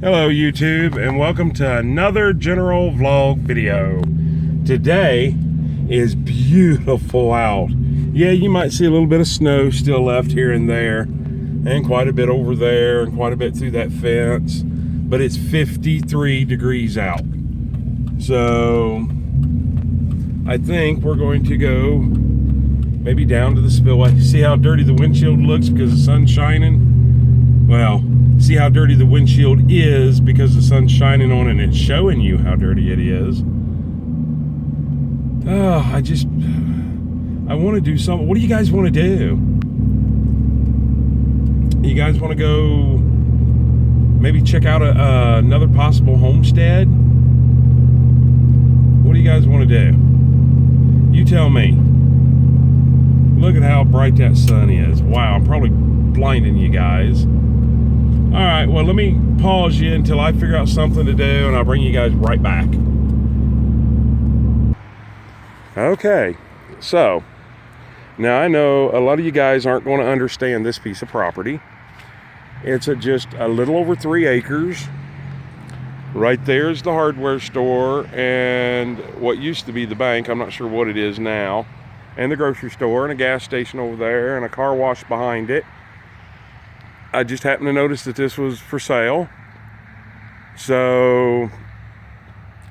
Hello YouTube, and welcome to another general vlog video. Today is beautiful out. Yeah, you might see a little bit of snow still left here and there, and quite a bit over there, and quite a bit through that fence, but it's 53 degrees out. So I think we're going to go maybe down to the spillway. See how dirty the windshield looks because the sun's shining? Well, see how dirty the windshield is because the sun's shining on it and it's showing you how dirty it is. Oh, I want to do something. What do you guys want to do? You guys want to go maybe check out another possible homestead? What do you guys want to do? You tell me. Look at how bright that sun is. Wow, I'm probably blinding you guys. All right, well, let me pause you until I figure out something to do, and I'll bring you guys right back. Okay, so now I know a lot of you guys aren't going to understand this piece of property. It's just a little over 3 acres. Right there is the hardware store and what used to be the bank. I'm not sure what it is now. And the grocery store and a gas station over there and a car wash behind it. I just happened to notice that this was for sale. So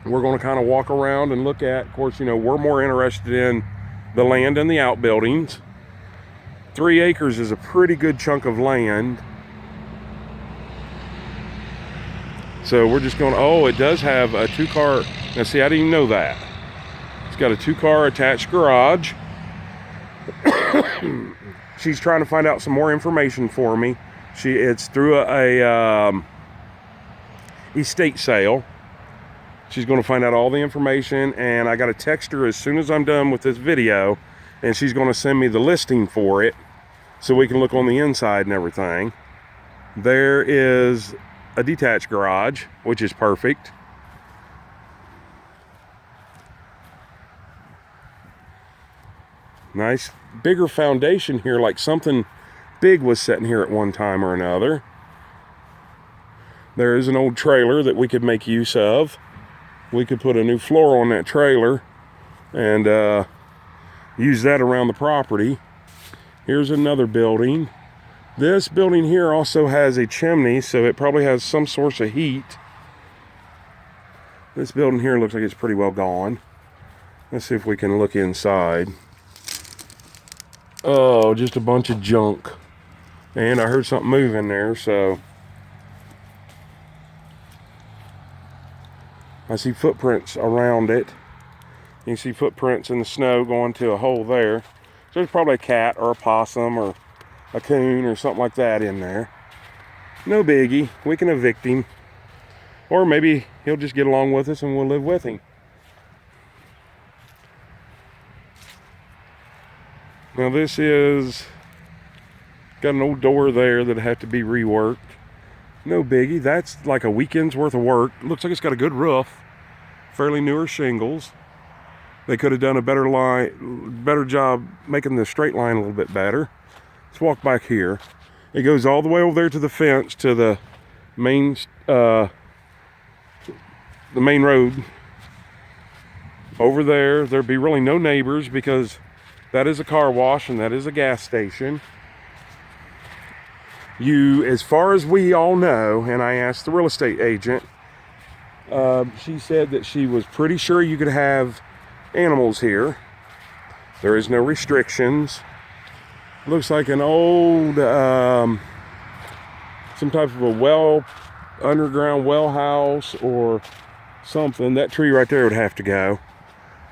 we're going to kind of walk around and look at, of course, you know, we're more interested in the land and the outbuildings. 3 acres is a pretty good chunk of land. So we're just going, oh, it does have a 2-car. Now see, I didn't even know that. It's got a 2-car attached garage. She's trying to find out some more information for me. It's through a estate sale. She's going to find out all the information, and I got to text her as soon as I'm done with this video, and she's going to send me the listing for it so we can look on the inside and everything. There is a detached garage, which is perfect. Nice bigger foundation here, like something big was sitting here at one time or another. There is an old trailer that we could make use of. We could put a new floor on that trailer and use that around the property. Here's another building. This building here also has a chimney, so it probably has some source of heat. This building here looks like it's pretty well gone. Let's see if we can look inside. Oh, just a bunch of junk. And I heard something move in there, so I see footprints around it. You can see footprints in the snow going to a hole there. So there's probably a cat or a possum or a coon or something like that in there. No biggie. We can evict him. Or maybe he'll just get along with us and we'll live with him. Now this is got an old door there that'd have to be reworked. No biggie. That's like a weekend's worth of work. Looks like it's got a good roof. Fairly newer shingles. They could have done a better job making the straight line a little bit better. Let's walk back here. It goes all the way over there to the fence to the main road. Over there, there'd be really no neighbors because that is a car wash and that is a gas station. As far as we all know, and I asked the real estate agent, she said that she was pretty sure you could have animals here. There is no restrictions. Looks like an old, some type of a underground well house or something. That tree right there would have to go.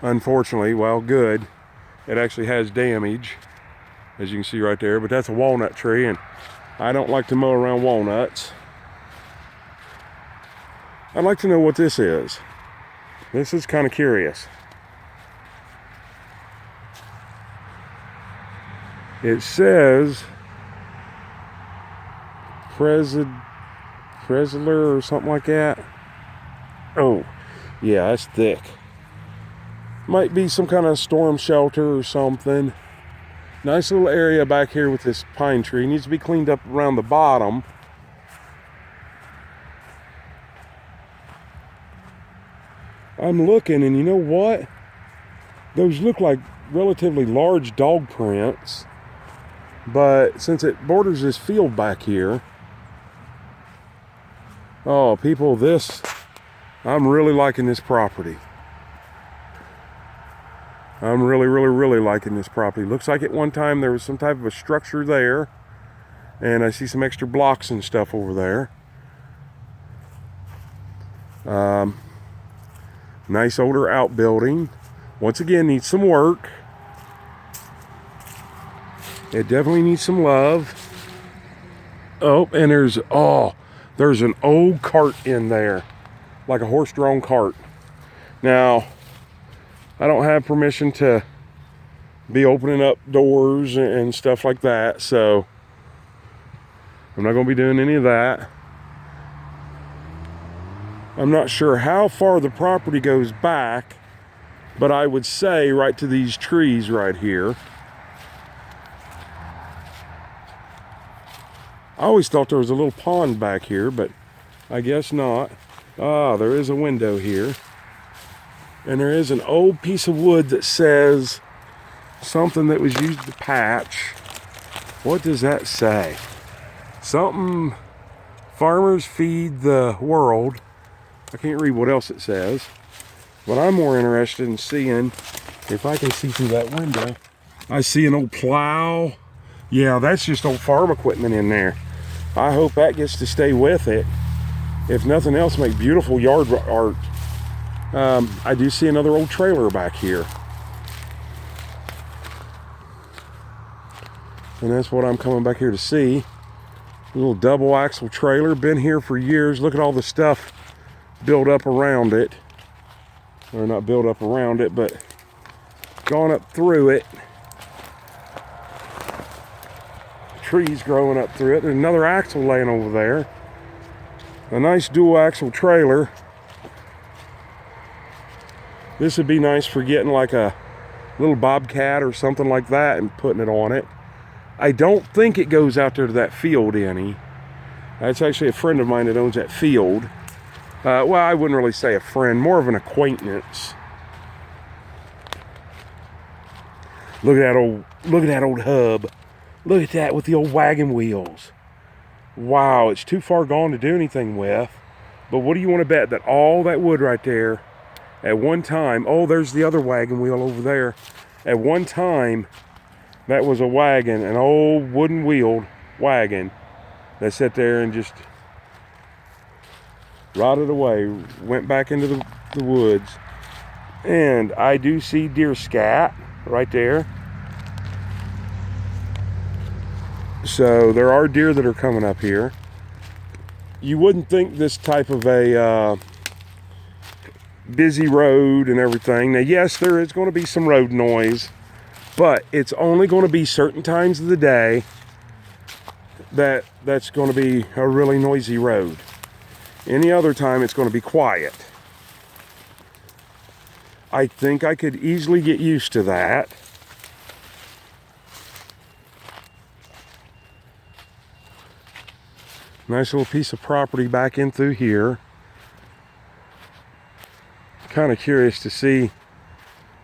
Unfortunately, well, good. It actually has damage, as you can see right there, but that's a walnut tree, and I don't like to mow around walnuts. I'd like to know what this is. This is kind of curious. It says Presler or something like that. Oh, yeah, that's thick. Might be some kind of storm shelter or something. Nice little area back here with this pine tree. Needs to be cleaned up around the bottom. I'm looking, and you know what? Those look like relatively large dog prints, but since it borders this field back here, oh, people, I'm really liking this property. I'm really liking this property. Looks like at one time there was some type of a structure there, and I see some extra blocks and stuff over there. Nice older outbuilding. Once again, needs some work. It definitely needs some love. Oh, and there's an old cart in there, like a horse-drawn cart. Now, I don't have permission to be opening up doors and stuff like that, so I'm not going to be doing any of that. I'm not sure how far the property goes back, but I would say right to these trees right here. I always thought there was a little pond back here, but I guess not. Ah, there is a window here. And there is an old piece of wood that says something that was used to patch. What does that say? Something, farmers feed the world. I can't read what else it says. But I'm more interested in seeing if I can see through that window. I see an old plow. Yeah, that's just old farm equipment in there. I hope that gets to stay with it. If nothing else, make beautiful yard art. I do see another old trailer back here. And that's what I'm coming back here to see. A little double axle trailer, been here for years. Look at all the stuff built up around it. Or not built up around it, but gone up through it. Trees growing up through it. There's another axle laying over there. A nice dual axle trailer. This would be nice for getting like a little bobcat or something like that and putting it on it. I don't think it goes out there to that field any. That's actually a friend of mine that owns that field. Well, I wouldn't really say a friend, more of an acquaintance. Look at that old hub. Look at that with the old wagon wheels. Wow, it's too far gone to do anything with. But what do you want to bet that all that wood right there, at one time, oh, there's the other wagon wheel over there. At one time, that was a wagon, an old wooden wheeled wagon that sat there and just rotted away, went back into the woods. And I do see deer scat right there. So there are deer that are coming up here. You wouldn't think this type of a busy road and everything. Now, yes, there is going to be some road noise, but it's only going to be certain times of the day that's going to be a really noisy road. Any other time, it's going to be quiet. I think I could easily get used to that. Nice little piece of property back in through here. Kind of curious to see.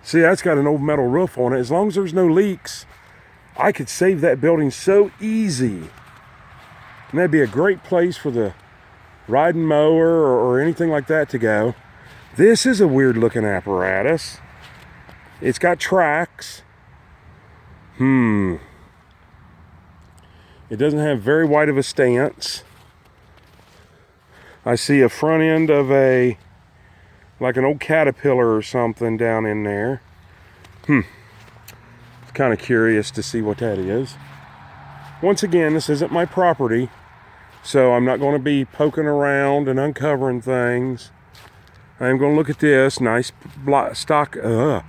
See, that's got an old metal roof on it. As long as there's no leaks, I could save that building so easy. And that'd be a great place for the riding mower or anything like that to go. This is a weird looking apparatus. It's got tracks. It doesn't have very wide of a stance. I see a front end of like an old Caterpillar or something down in there. Kind of curious to see what that is. Once again, this isn't my property, so I'm not going to be poking around and uncovering things. I'm going to look at this nice stock. Can't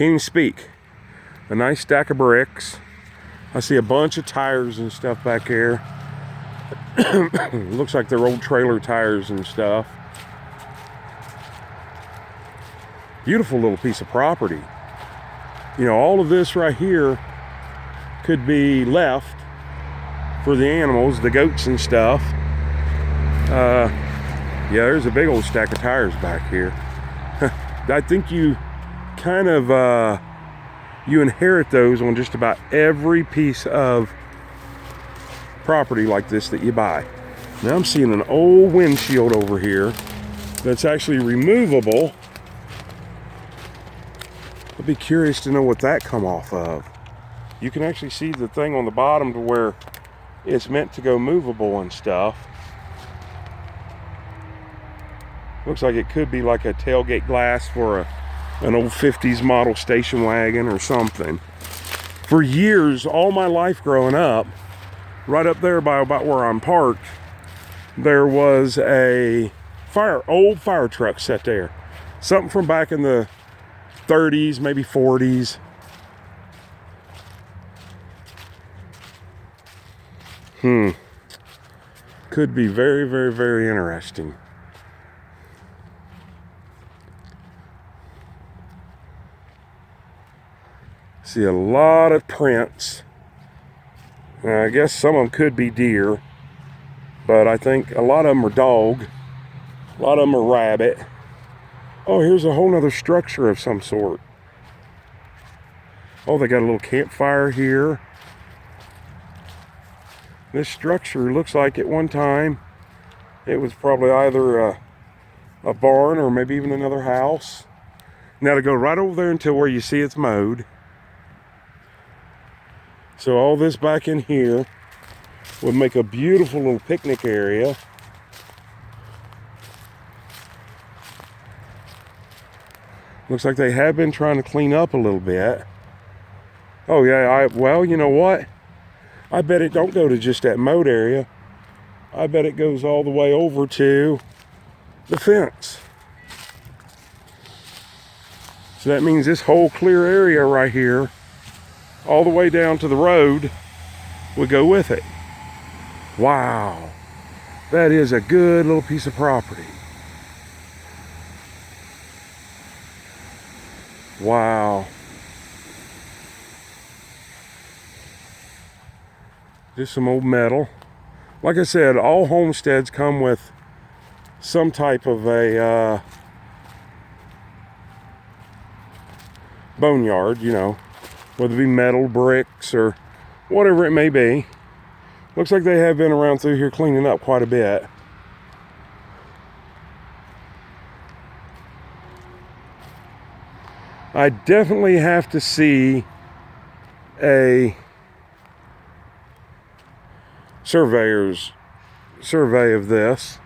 even speak. A nice stack of bricks. I see a bunch of tires and stuff back here. Looks like they're old trailer tires and stuff. Beautiful little piece of property. You know, all of this right here could be left for the animals, the goats and stuff. Yeah, there's a big old stack of tires back here. I think you kind of you inherit those on just about every piece of property like this that you buy. Now I'm seeing an old windshield over here that's actually removable. I'd be curious to know what that come off of. You can actually see the thing on the bottom to where it's meant to go movable and stuff. Looks like it could be like a tailgate glass for an old 50s model station wagon or something. For years, all my life growing up, right up there by about where I'm parked, there was a old fire truck set there. Something from back in the 30s, maybe 40s. Could be very, very, very interesting. See a lot of prints. Now, I guess some of them could be deer, but I think a lot of them are dog. A lot of them are rabbit. Oh, here's a whole nother structure of some sort. Oh, they got a little campfire here. This structure looks like at one time it was probably either a barn or maybe even another house. Now to go right over there until where you see it's mowed. So all this back in here would make a beautiful little picnic area. Looks like they have been trying to clean up a little bit. Oh yeah, well, you know what? I bet it don't go to just that mowed area. I bet it goes all the way over to the fence. So that means this whole clear area right here, all the way down to the road, would go with it. Wow, that is a good little piece of property. Wow. Just some old metal. Like I said, all homesteads come with some type of a boneyard, you know, whether it be metal, bricks, or whatever it may be. Looks like they have been around through here cleaning up quite a bit. I definitely have to see a surveyor's survey of this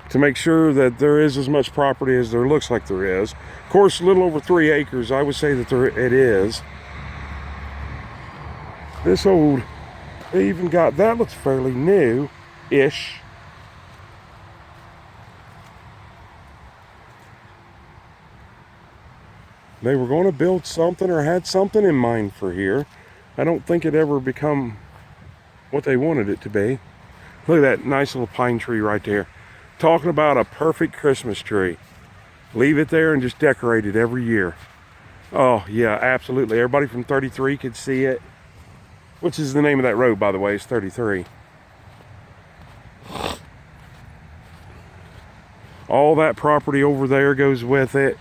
to make sure that there is as much property as there looks like there is. Of course, a little over 3 acres, I would say that it is. This old, they even got, that looks fairly new-ish. They were going to build something or had something in mind for here. I don't think it ever become what they wanted it to be. Look at that nice little pine tree right there. Talking about a perfect Christmas tree. Leave it there and just decorate it every year. Oh yeah, absolutely. Everybody from 33 could see it. Which is the name of that road, by the way, is 33. All that property over there goes with it.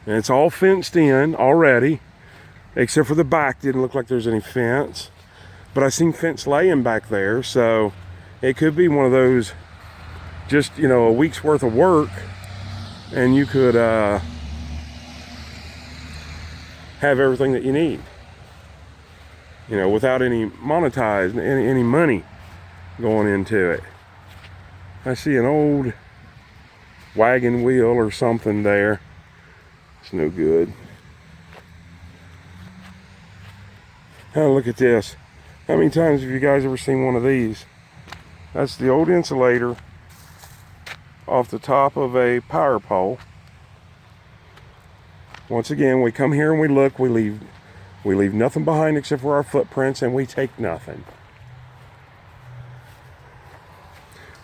And it's all fenced in already. Except for the back, didn't look like there's any fence. But I seen fence laying back there, so it could be one of those, just, you know, a week's worth of work, and you could have everything that you need, you know, without any monetized, any money going into it. I see an old wagon wheel or something there. It's no good. Now look at this. How many times have you guys ever seen one of these? That's the old insulator off the top of a power pole. Once again, we come here and we look, we leave nothing behind except for our footprints, and we take nothing.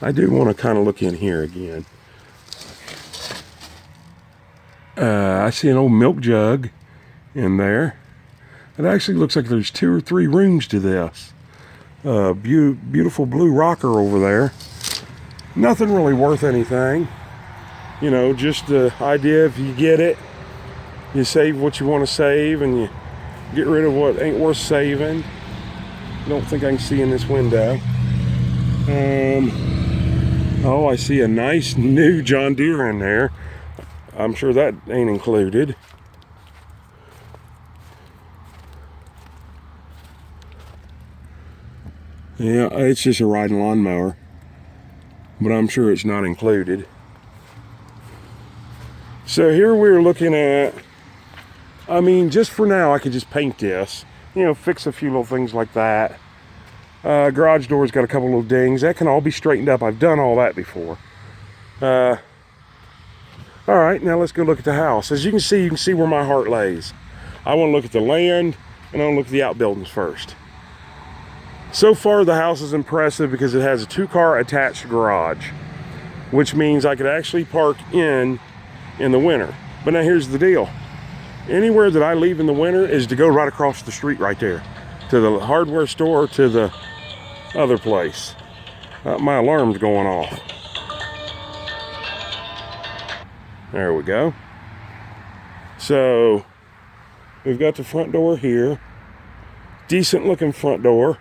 I do want to kind of look in here again. I see an old milk jug in there. It actually looks like there's 2 or 3 rooms to this. Beautiful blue rocker over there. Nothing really worth anything. You know, just the idea, if you get it, you save what you want to save and you get rid of what ain't worth saving. Don't think I can see in this window. Oh, I see a nice new John Deere in there. I'm sure that ain't included. Yeah, it's just a riding lawnmower, but I'm sure it's not included. So here we're looking at, I mean, just for now, I could just paint this, you know, fix a few little things like that. Garage door's got a couple little dings. That can all be straightened up. I've done all that before. All right, now let's go look at the house. As you can see where my heart lays. I want to look at the land, and I want to look at the outbuildings first. So far, the house is impressive because it has a 2-car attached garage, which means I could actually park in the winter. But now here's the deal. Anywhere that I leave in the winter is to go right across the street right there, to the hardware store, to the other place. My alarm's going off. There we go. So we've got the front door here. Decent looking front door.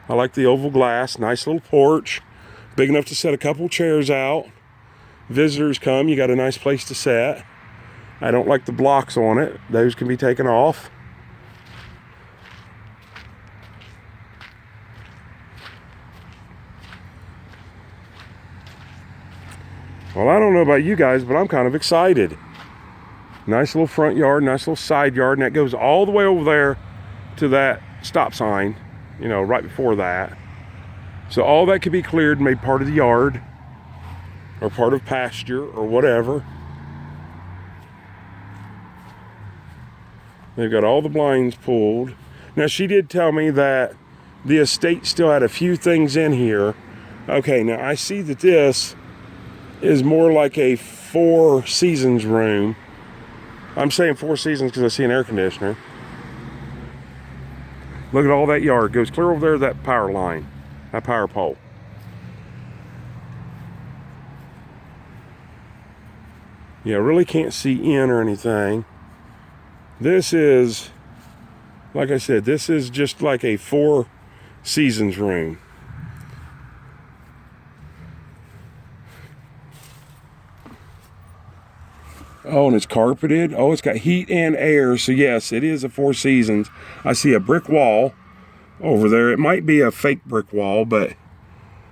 I like the oval glass, nice little porch, big enough to set a couple chairs out. Visitors come, you got a nice place to sit. I don't like the blocks on it. Those can be taken off. Well, I don't know about you guys, but I'm kind of excited. Nice little front yard, nice little side yard, and that goes all the way over there to that stop sign, you know, right before that. So all that could be cleared and made part of the yard or part of pasture or whatever. They've got all the blinds pulled. Now, she did tell me that the estate still had a few things in here. Okay, now I see that this is more like a 4 seasons room. I'm saying 4 seasons because I see an air conditioner. Look at all that yard. It goes clear over there to that power line, that power pole. Yeah, I really can't see in or anything. This is, like I said, this is just like a 4 seasons room. Oh, and it's carpeted. Oh, it's got heat and air. So yes, it is a 4 seasons. I see a brick wall over there. It might be a fake brick wall, but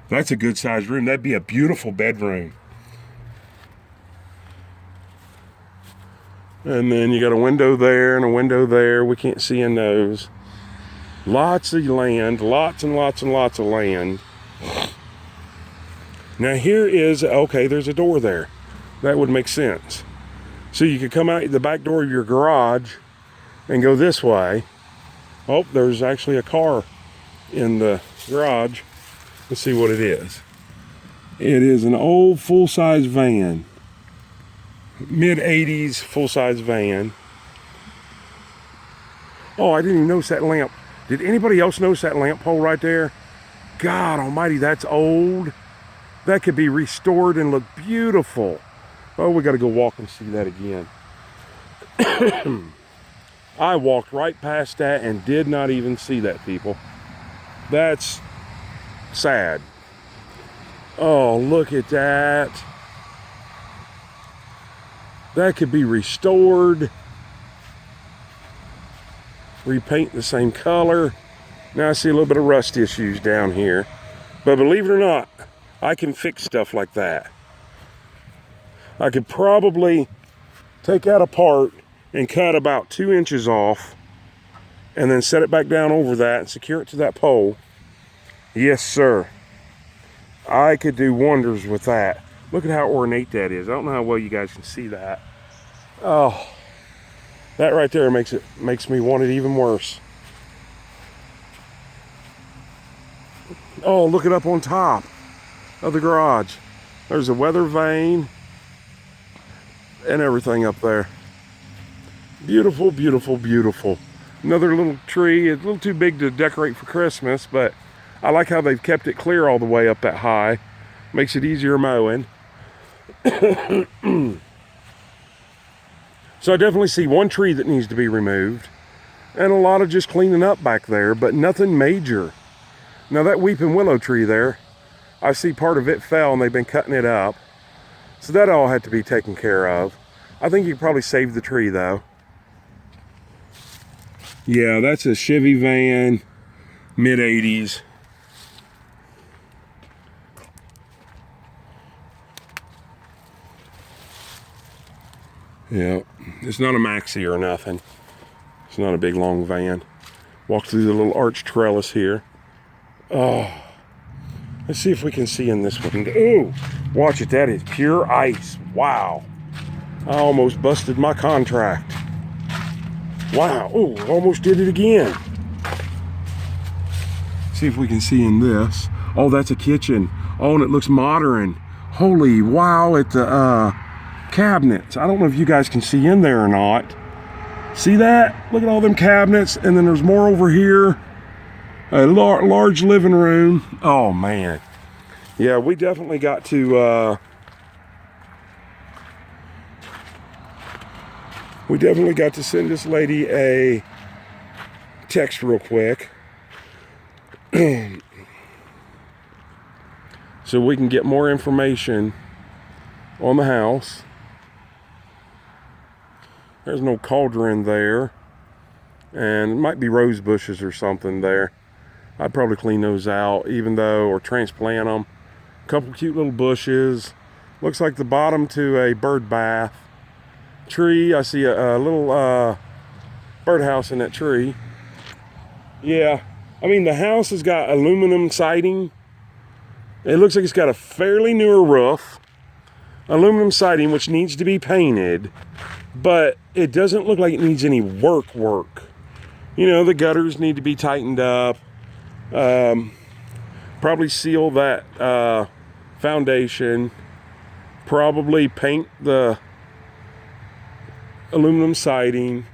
that's a good sized room. That'd be a beautiful bedroom. And then you got a window there and a window there. We can't see in those. Lots of land, lots and lots and lots of land. Now here is, okay, there's a door there. That would make sense. So you could come out the back door of your garage and go this way. Oh, there's actually a car in the garage. Let's see what it is. It is an old full-size van. Mid-80s full-size van. Oh, I didn't even notice that lamp. Did anybody else notice that lamp pole right there? God almighty, that's old. That could be restored and look beautiful. Oh, we got to go walk and see that again. I walked right past that and did not even see that, people. That's sad. Oh, look at that. That could be restored. Repaint the same color. Now I see a little bit of rust issues down here. But believe it or not, I can fix stuff like that. I could probably take that apart and cut about 2 inches off and then set it back down over that and secure it to that pole. Yes, sir. I could do wonders with that. Look at how ornate that is. I don't know how well you guys can see that. Oh, that right there makes me want it even worse. Oh, look it up on top of the garage. There's a weather vane and everything up there. Beautiful, beautiful, beautiful. Another little tree. It's a little too big to decorate for Christmas, but I like how they've kept it clear all the way up that high. Makes it easier mowing. So I definitely see one tree that needs to be removed, and a lot of just cleaning up back there, but nothing major. Now that weeping willow tree there, I see part of it fell and they've been cutting it up. So that all had to be taken care of. I think you could probably save the tree though. Yeah, that's a Chevy van, mid-80s. Yeah, it's not a maxi or nothing. It's not a big long van. Walk through the little arch trellis here. Oh, let's see if we can see in this one. Ooh, watch it, that is pure ice. Wow. I almost busted my contract. Wow, oh, almost did it again. See if we can see in this. Oh, that's a kitchen. Oh, and it looks modern. Holy wow, at the cabinets. I don't know if you guys can see in there or not. See that? Look at all them cabinets, and then there's more over here. A large living room. Oh man. Yeah, we definitely got to send this lady a text real quick so we can get more information on the house. There's no cauldron there, and it might be rose bushes or something there. I'd probably clean those out, even though, or transplant them. A couple cute little bushes. Looks like the bottom to a bird bath. Tree, I see a little birdhouse in that tree. Yeah, I mean the house has got aluminum siding. It looks like it's got a fairly newer roof. Aluminum siding, which needs to be painted, but it doesn't look like it needs any work. You know, the gutters need to be tightened up. Probably seal that foundation. Probably paint the aluminum siding.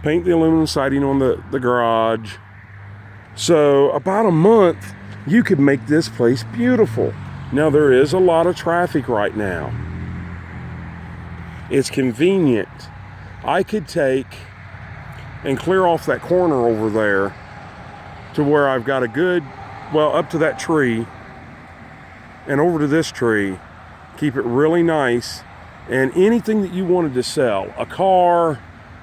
Paint the aluminum siding on the garage. So about a month, you could make this place beautiful. Now there is a lot of traffic right now. It's convenient. I could take and clear off that corner over there to where I've got a good, well, up to that tree and over to this tree. Keep it really nice. And anything that you wanted to sell, a car,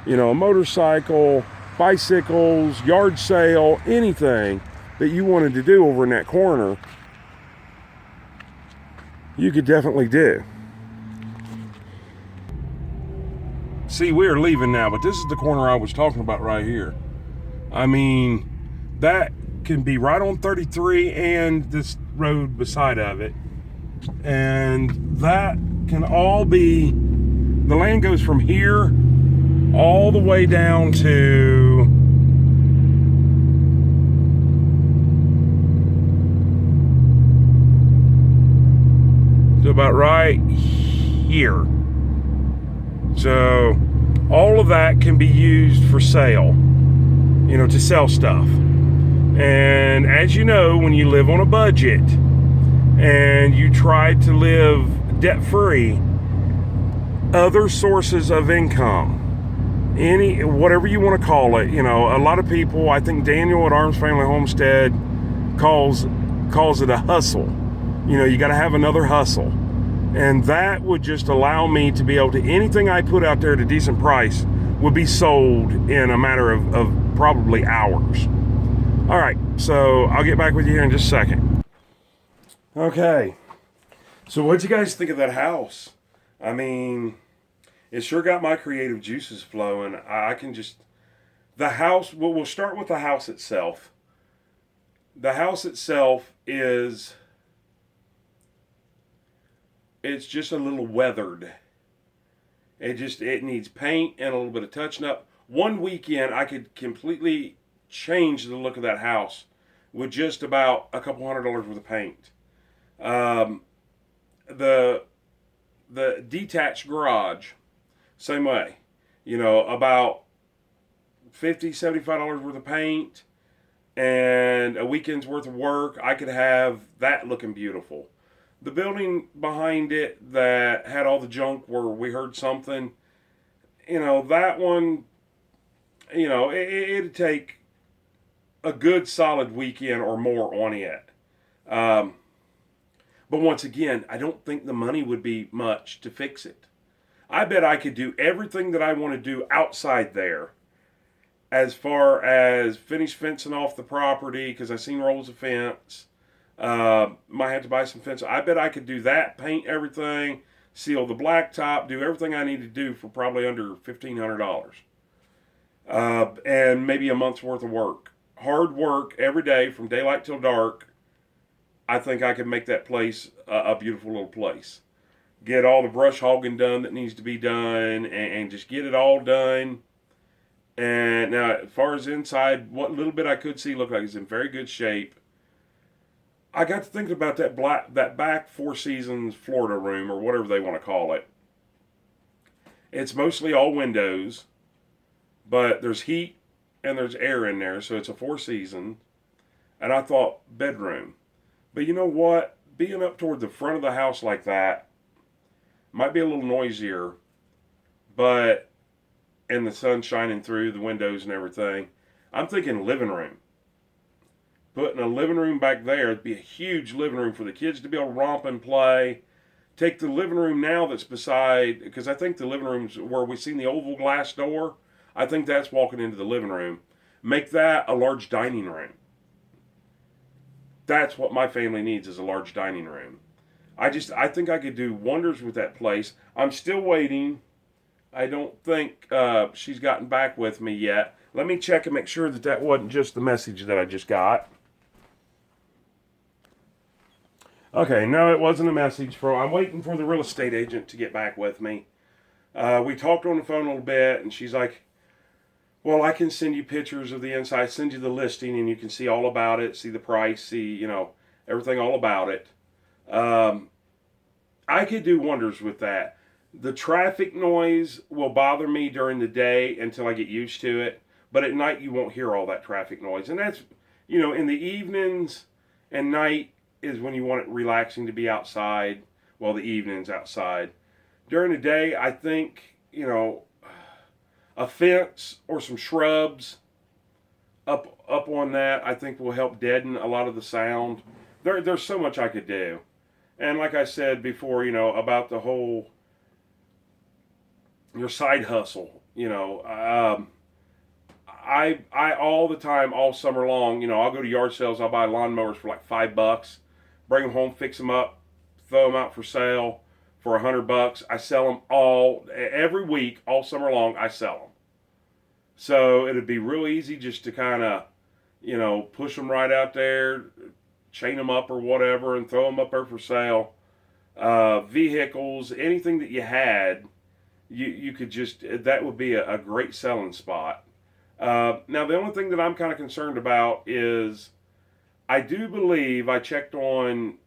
you know, a motorcycle, bicycles, yard sale, anything that you wanted to do over in that corner, you could definitely do. See, we're leaving now, but this is the corner I was talking about right here. I mean, that can be right on 33 and this road beside of it. And that can all be, the land goes from here all the way down to about right here. So all of that can be used for sale, you know, to sell stuff. And as you know, when you live on a budget and you try to live debt-free, other sources of income, any, whatever you want to call it, you know, a lot of people, I think Daniel at Arms Family Homestead calls it a hustle. You know, you got to have another hustle. And that would just allow me to be able to, anything I put out there at a decent price would be sold in a matter of probably hours. All right, so I'll get back with you here in just a second. Okay, so what'd you guys think of that house? I mean, it sure got my creative juices flowing. I can just, the house, well, we'll start with the house itself. The house itself is, it's just a little weathered. It needs paint and a little bit of touching up. One weekend, I could completely change the look of that house with just about a couple $100 worth of paint. The detached garage, same way. You know, about $50, $75 worth of paint and a weekend's worth of work. I could have that looking beautiful. The building behind it that had all the junk where we heard something, that one, it'd take a good solid weekend or more on it. Um, but once again, I don't think the money would be much to fix it. I bet I could do everything that I want to do outside there, as far as finish fencing off the property, because I've seen rolls of fence. Might have to buy some fence. I bet I could do that, paint everything, seal the blacktop, do everything I need to do for probably under $1,500. And maybe a month's worth of work. Hard work every day from daylight till dark. I think I can make that place a beautiful little place. Get all the brush hogging done that needs to be done, and just get it all done. And now, as far as inside, what little bit I could see looked like it's in very good shape. I got to thinking about that back Four Seasons Florida room, or whatever they want to call it. It's mostly all windows, but there's heat and there's air in there, so it's a Four Seasons. And I thought bedroom. But you know what? Being up toward the front of the house like that might be a little noisier, but and the sun shining through the windows and everything, I'm thinking living room. Putting a living room back there, it'd be a huge living room for the kids to be able to romp and play. Take the living room now that's beside, because I think the living room's where we've seen the oval glass door. I think that's walking into the living room. Make that a large dining room. That's what my family needs, is a large dining room. I think I could do wonders with that place. I'm still waiting. I don't think she's gotten back with me yet. Let me check and make sure that wasn't just the message that I just got. Okay, no, it wasn't a message. I'm waiting for the real estate agent to get back with me. We talked on the phone a little bit, and she's like, well, I can send you pictures of the inside, send you the listing, and you can see all about it, see the price, see, everything all about it. I could do wonders with that. The traffic noise will bother me during the day until I get used to it, but at night you won't hear all that traffic noise. And that's, in the evenings and night is when you want it relaxing to be outside. Well, the evenings outside. During the day, I think, a fence or some shrubs up on that, I think will help deaden a lot of the sound. There's so much I could do. And like I said before, about the whole, your side hustle, I all the time, all summer long, I'll go to yard sales, I'll buy lawnmowers for like $5, bring them home, fix them up, throw them out for sale for $100. I sell them all, every week, all summer long, I sell them. So it'd be real easy just to kind of, push them right out there, chain them up or whatever, and throw them up there for sale. Vehicles, anything that you had, you could just, that would be a great selling spot. Now, the only thing that I'm kind of concerned about is, I do believe I checked on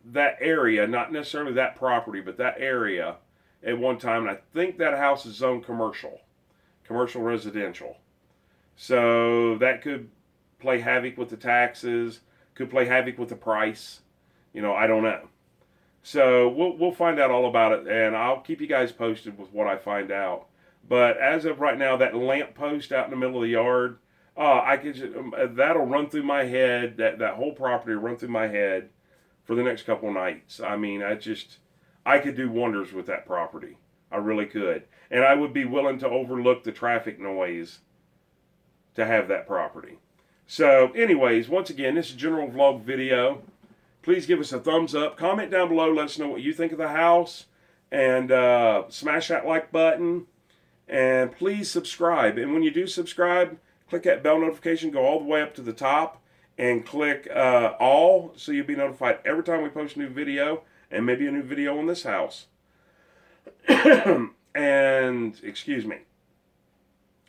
that area, not necessarily that property, but that area at one time, and I think that house is zoned commercial residential. So that could play havoc with the taxes, could play havoc with the price. I don't know. So we'll find out all about it, and I'll keep you guys posted with what I find out. But as of right now, that lamp post out in the middle of the yard, I could just, that'll run through my head. That whole property will run through my head for the next couple of nights. I mean, I could do wonders with that property. I really could, and I would be willing to overlook the traffic noise to have that property. So, anyways, once again, this is a general vlog video. Please give us a thumbs up. Comment down below. Let us know what you think of the house. And smash that like button. And please subscribe. And when you do subscribe, click that bell notification. Go all the way up to the top. And click all, so you'll be notified every time we post a new video. And maybe a new video on this house. And, excuse me.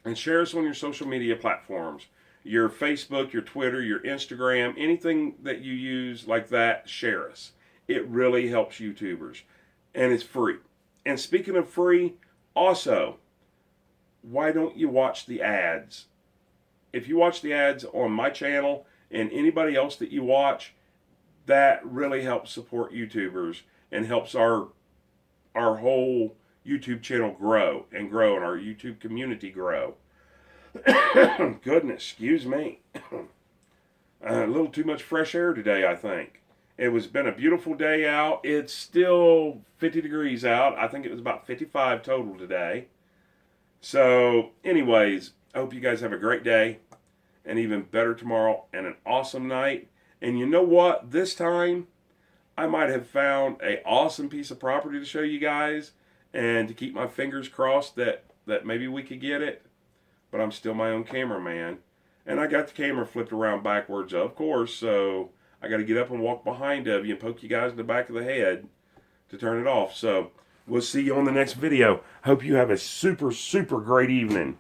And share us on your social media platforms. Your Facebook, your Twitter, your Instagram, anything that you use like that, share us. It really helps YouTubers. And it's free. And speaking of free, also, why don't you watch the ads? If you watch the ads on my channel and anybody else that you watch, that really helps support YouTubers and helps our whole YouTube channel grow and our YouTube community grow. Goodness, excuse me. A little too much fresh air today, I think. It was been a beautiful day out. It's still 50 degrees out. I think it was about 55 total today. So, anyways, I hope you guys have a great day, and even better tomorrow, and an awesome night. And you know what? This time, I might have found an awesome piece of property to show you guys, and to keep my fingers crossed that maybe we could get it. But I'm still my own cameraman. And I got the camera flipped around backwards, of course, so I got to get up and walk behind of you and poke you guys in the back of the head to turn it off. So we'll see you on the next video. Hope you have a super, super great evening.